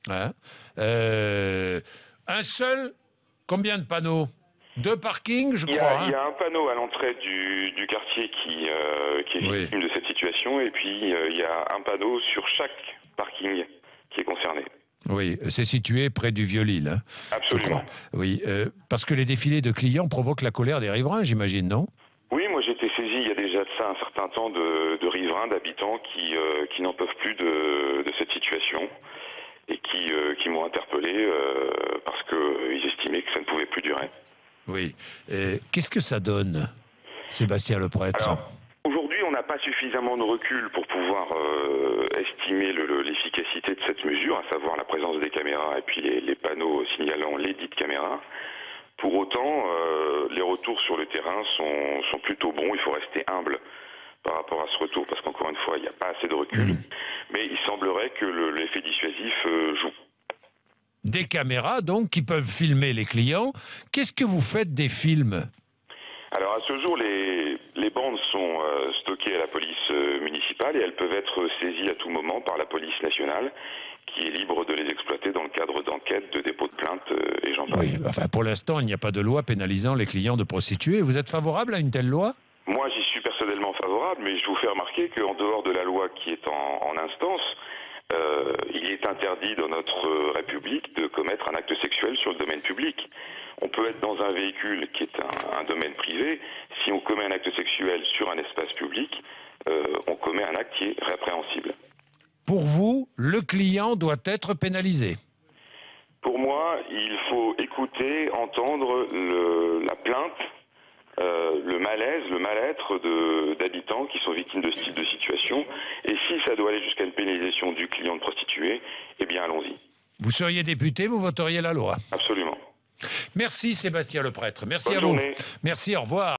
Hein. Un seul, combien de panneaux? Deux parkings, je Il y crois. a, il Hein. y a un panneau à l'entrée du quartier qui est Oui. victime de cette situation, et puis il y a un panneau sur chaque parking qui est concerné. Oui, c'est situé près du Vieux-Lille, hein, je crois. Absolument. Oui, parce que les défilés de clients provoquent la colère des riverains, j'imagine, non? Oui, moi j'ai été saisi il y a déjà de ça un certain temps de riverains, d'habitants qui n'en peuvent plus de cette situation et qui m'ont interpellé parce qu'ils estimaient que ça ne pouvait plus durer. Oui. Qu'est-ce que ça donne, Sébastien le prêtre? Alors, aujourd'hui, on n'a pas suffisamment de recul pour pouvoir estimer l'efficacité de cette mesure, à savoir la présence des caméras et puis les panneaux signalant les dites caméras. Pour autant, les retours sur le terrain sont plutôt bons. Il faut rester humble par rapport à ce retour, parce qu'encore une fois, il n'y a pas assez de recul. Mais il semblerait que l'effet dissuasif joue. Des caméras, donc, qui peuvent filmer les clients. Qu'est-ce que vous faites des films? Alors à ce jour, les bandes sont stockées à la police municipale et elles peuvent être saisies à tout moment par la police nationale qui est libre de les exploiter dans le cadre d'enquêtes, de dépôt de plainte et j'en passe. Oui, enfin, pour l'instant, il n'y a pas de loi pénalisant les clients de prostituées. Vous êtes favorable à une telle loi? Moi, j'y suis personnellement favorable, mais je vous fais remarquer qu'en dehors de la loi qui est en instance, il est interdit dans notre République de commettre un acte sexuel sur le domaine public. On peut être dans un véhicule qui est un domaine privé. Si on commet un acte sexuel sur un espace public, on commet un acte qui est répréhensible. Pour vous, le client doit être pénalisé. Pour moi, il faut écouter, entendre la plainte, le malaise, le mal-être d'habitants qui sont victimes de ce type de situation. Et si ça doit aller jusqu'à une pénalisation du client de prostituée, eh bien allons-y. Vous seriez député, vous voteriez la loi. Absolument. Merci Sébastien le prêtre. Merci Bonne à vous. journée. Merci, au revoir.